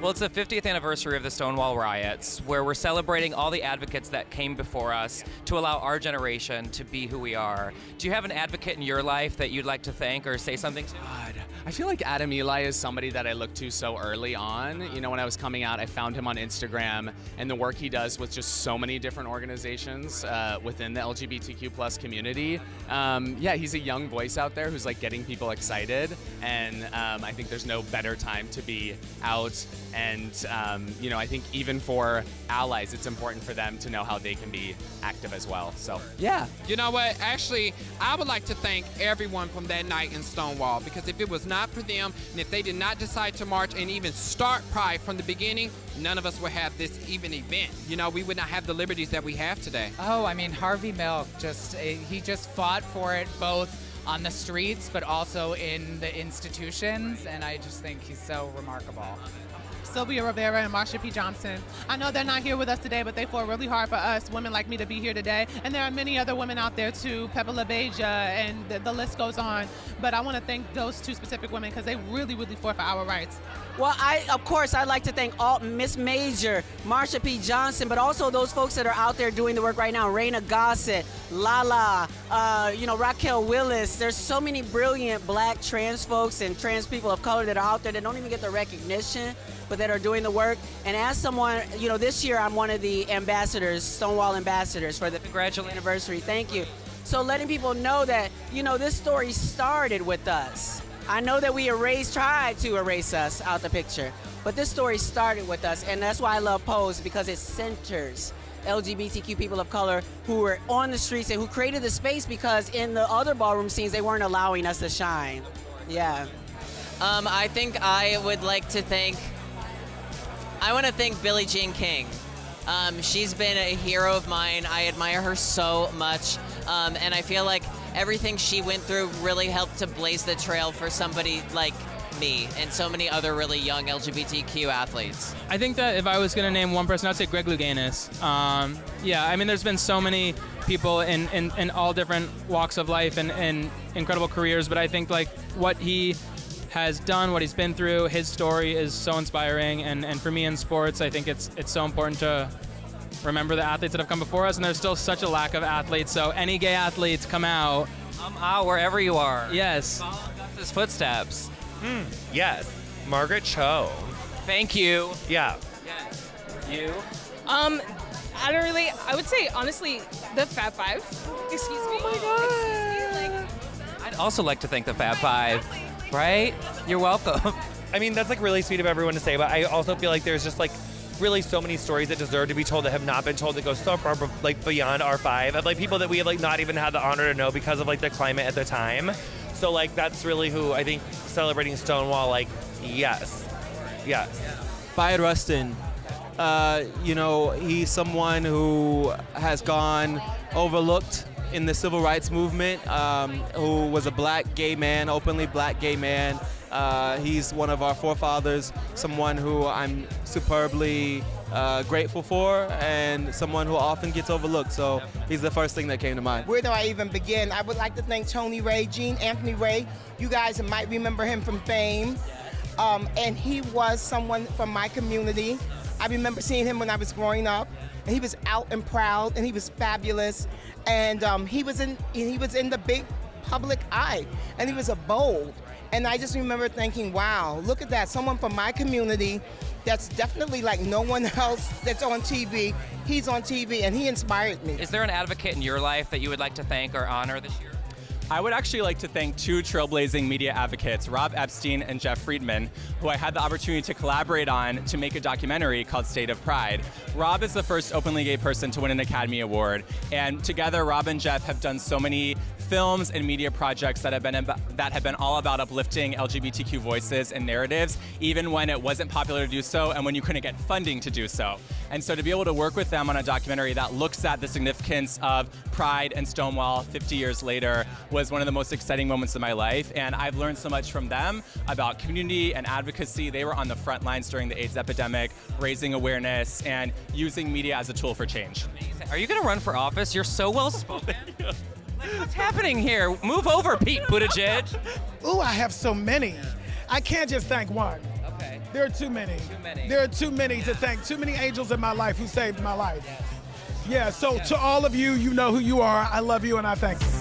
Well, it's the 50th anniversary of the Stonewall Riots, where we're celebrating all the advocates that came before us to allow our generation to be who we are. Do you have an advocate in your life that you'd like to thank or say something to? God, I feel like Adam Eli is somebody that I looked to so early on. You know, when I was coming out, I found him on Instagram, and the work he does with just so many different organizations within the LGBTQ plus community. Yeah, he's a young voice out there who's like getting people excited, and I think there's no better time to be out. And you know, I think even for allies, it's important for them to know how they can be active as well. So yeah. You know what? Actually, I would like to thank everyone from that night in Stonewall, because if it was not for them, and if they did not decide to march and even start Pride from the beginning, none of us would have this even event. You know, we would not have the liberties that we have today. Oh, I mean, Harvey Milk, he just fought for it both on the streets, but also in the institutions, and I just think he's so remarkable. Sylvia Rivera and Marsha P. Johnson. I know they're not here with us today, but they fought really hard for us, women like me, to be here today. And there are many other women out there too, Pepper LaBeija, and the list goes on. But I want to thank those two specific women because they really, really fought for our rights. Well, I'd like to thank all Miss Major, Marsha P. Johnson, but also those folks that are out there doing the work right now. Raina Gossett, Lala, you know, Raquel Willis. There's so many brilliant black trans folks and trans people of color that are out there that don't even get the recognition, but that are doing the work. And as someone, you know, this year I'm one of the ambassadors, Stonewall ambassadors for the Congratulations. anniversary. Thank you. So letting people know that, you know, this story started with us. I know that we tried to erase us out the picture, but this story started with us, and that's why I love Pose, because it centers LGBTQ people of color who were on the streets and who created the space, because in the other ballroom scenes, they weren't allowing us to shine. Yeah. I think I would like to thank, I want to thank Billie Jean King. She's been a hero of mine. I admire her so much, and I feel like everything she went through really helped to blaze the trail for somebody like me and so many other really young LGBTQ athletes. I think that if I was going to name one person, I'd say Greg Louganis. Yeah, I mean, there's been so many people in all different walks of life and incredible careers, but I think like what he has done, what he's been through, his story is so inspiring, and for me in sports, I think it's so important to remember the athletes that have come before us, and there's still such a lack of athletes, so any gay athletes come out. Out wherever you are. Yes. Follow Gus's footsteps. Yes. Margaret Cho. Thank you. Yeah. Yes. You? I don't really, I would say, honestly, the Fab Five. Excuse me. Oh my God. I'd also like to thank the Fab Five. Right? You're welcome. I mean, that's like really sweet of everyone to say, but I also feel like there's just like really so many stories that deserve to be told that have not been told, that go so far like beyond our five, of like people that we have like not even had the honor to know because of like the climate at the time. So like that's really who I think celebrating Stonewall, like, yes. Bayard Rustin. You know, he's someone who has gone overlooked in the civil rights movement, who was a black gay man, openly black gay man. He's one of our forefathers, someone who I'm superbly grateful for, and someone who often gets overlooked. So he's the first thing that came to mind. Where do I even begin? I would like to thank Tony Ray, Jean Anthony Ray. You guys might remember him from Fame. And he was someone from my community. I remember seeing him when I was growing up, and he was out and proud, and he was fabulous. And he was in the big public eye, and he was a bold. And I just remember thinking, wow, look at that, someone from my community that's definitely like no one else that's on TV. He's on TV, and he inspired me. Is there an advocate in your life that you would like to thank or honor this year? I would actually like to thank two trailblazing media advocates, Rob Epstein and Jeff Friedman, who I had the opportunity to collaborate on to make a documentary called State of Pride. Rob is the first openly gay person to win an Academy Award, and together Rob and Jeff have done so many films and media projects that have been all about uplifting LGBTQ voices and narratives, even when it wasn't popular to do so and when you couldn't get funding to do so. And so to be able to work with them on a documentary that looks at the significance of Pride and Stonewall 50 years later was one of the most exciting moments of my life. And I've learned so much from them about community and advocacy. They were on the front lines during the AIDS epidemic, raising awareness and using media as a tool for change. Are you going to run for office? You're so well spoken. What's happening here? Move over, Pete Buttigieg. Ooh, I have so many. I can't just thank one. Okay. There are too many. Too many. There are too many to thank. Too many angels in my life who saved my life. Yeah, so to all of you, you know who you are. I love you and I thank you.